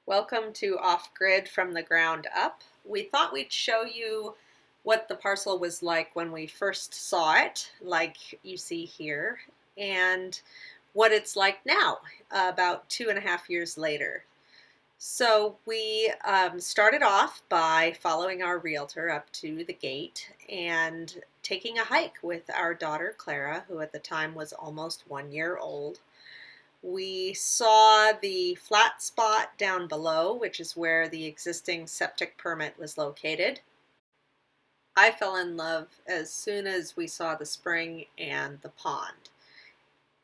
Welcome to Off Grid from the Ground Up. We thought we'd show you what the parcel was like when we first saw it, like you see here, and what it's like now, about 2.5 years later. So we started off by following our realtor up to the gate and taking a hike with our daughter Clara, who at the time was almost 1 year old. We saw the flat spot down below, which is where the existing septic permit was located. I fell in love as soon as we saw the spring and the pond.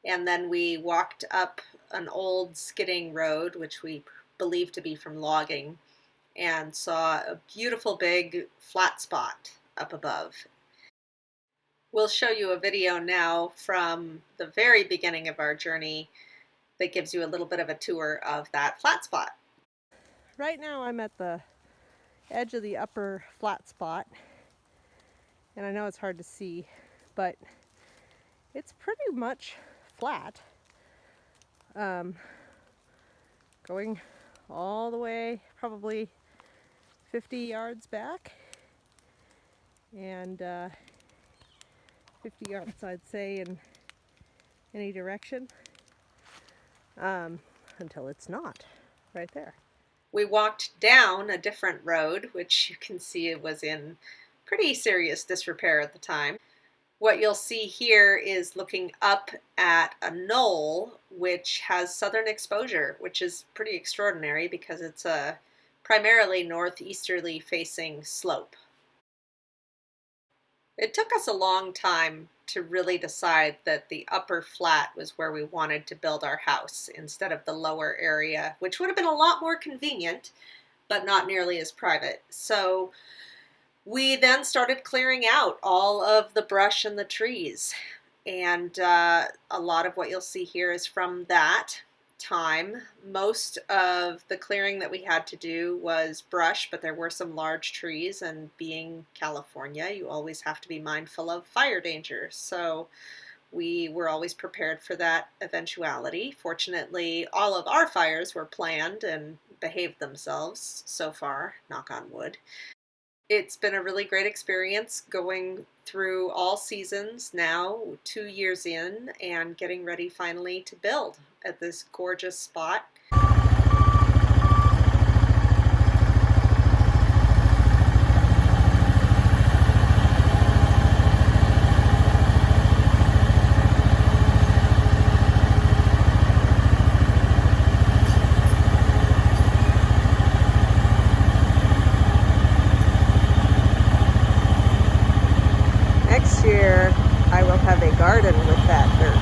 And then we walked up an old skidding road, which we believe to be from logging, and saw a beautiful big flat spot up above. We'll show you a video now from the very beginning of our journey that gives you a little bit of a tour of that flat spot. Right now I'm at the edge of the upper flat spot, and I know it's hard to see, but it's pretty much flat, going all the way probably 50 yards back, and 50 yards I'd say in any direction, until it's not right there. We walked down a different road, which you can see it was in pretty serious disrepair at the time. What you'll see here is looking up at a knoll which has southern exposure, which is pretty extraordinary because it's a primarily northeasterly facing slope. It took us a long time to really decide that the upper flat was where we wanted to build our house instead of the lower area, which would have been a lot more convenient, but not nearly as private. So we then started clearing out all of the brush and the trees. And a lot of what you'll see here is from that time. Most of the clearing that we had to do was brush, but there were some large trees, and being California, you always have to be mindful of fire danger. So we were always prepared for that eventuality. Fortunately, all of our fires were planned and behaved themselves so far, knock on wood. It's been a really great experience going through all seasons now, 2 years in, and getting ready finally to build at this gorgeous spot. Next year, I will have a garden with that dirt.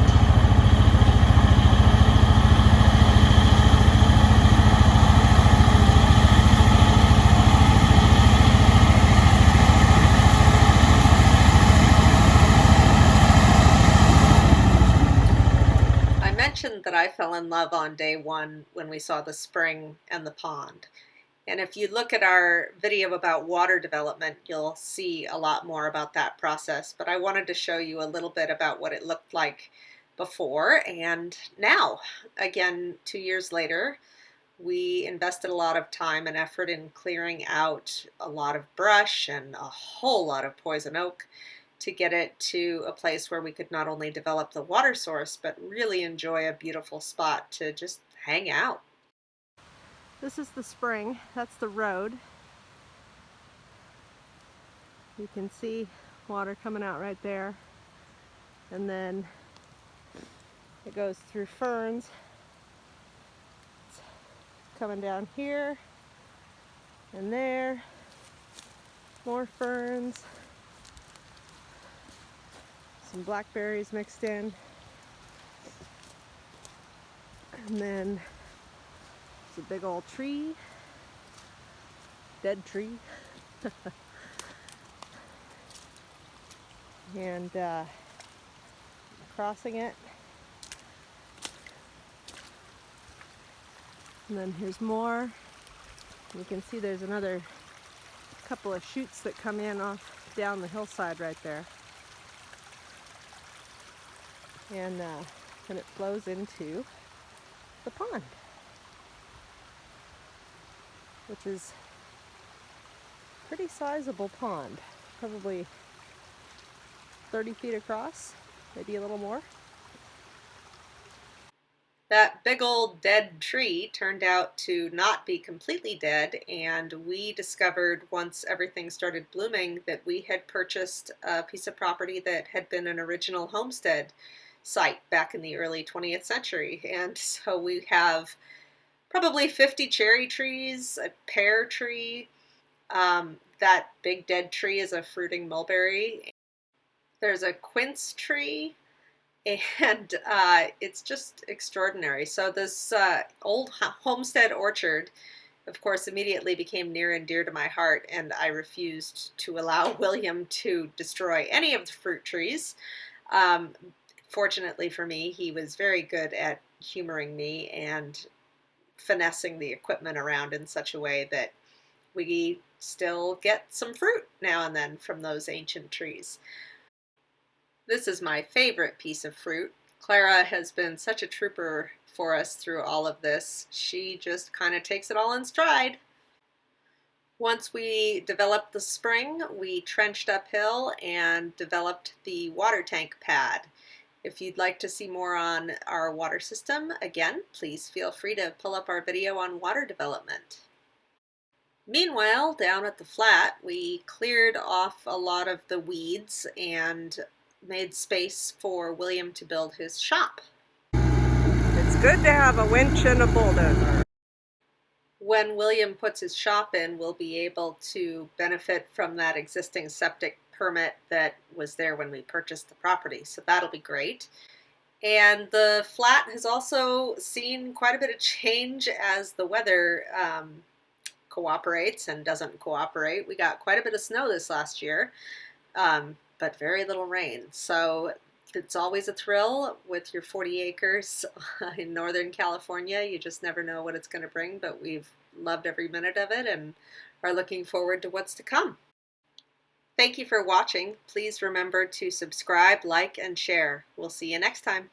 I mentioned that I fell in love on day one when we saw the spring and the pond. And if you look at our video about water development, you'll see a lot more about that process. But I wanted to show you a little bit about what it looked like before and now. Again, 2 years later, we invested a lot of time and effort in clearing out a lot of brush and a whole lot of poison oak to get it to a place where we could not only develop the water source, but really enjoy a beautiful spot to just hang out. This is the spring, that's the road. You can see water coming out right there, and then it goes through ferns. It's coming down here and there, more ferns, some blackberries mixed in, and then it's a big old tree, dead tree. And crossing it, and then here's more. You can see there's another couple of chutes that come in off down the hillside right there, and then it flows into the pond. which is a pretty sizable pond, probably 30 feet across, maybe a little more. That big old dead tree turned out to not be completely dead, and we discovered once everything started blooming that we had purchased a piece of property that had been an original homestead site back in the early 20th century. And so we have probably 50 cherry trees, a pear tree. That big dead tree is a fruiting mulberry. There's a quince tree, and it's just extraordinary. So this old homestead orchard, of course, immediately became near and dear to my heart, and I refused to allow William to destroy any of the fruit trees. Um, Fortunately for me, he was very good at humoring me and finessing the equipment around in such a way that we still get some fruit now and then from those ancient trees. This is my favorite piece of fruit. Clara has been such a trooper for us through all of this. She just kind of takes it all in stride. Once we developed the spring, we trenched uphill and developed the water tank pad. If you'd like to see more on our water system, again, please feel free to pull up our video on water development. Meanwhile, down at the flat, we cleared off a lot of the weeds and made space for William to build his shop. It's good to have a winch and a bulldozer. When William puts his shop in, we'll be able to benefit from that existing septic permit that was there when we purchased the property, so that'll be great. And the flat has also seen quite a bit of change as the weather cooperates and doesn't cooperate. We got quite a bit of snow this last year, but very little rain. So it's always a thrill with your 40 acres in Northern California. You just never know what it's going to bring, but we've loved every minute of it and are looking forward to what's to come. Thank you for watching. Please remember to subscribe, like, and share. We'll see you next time.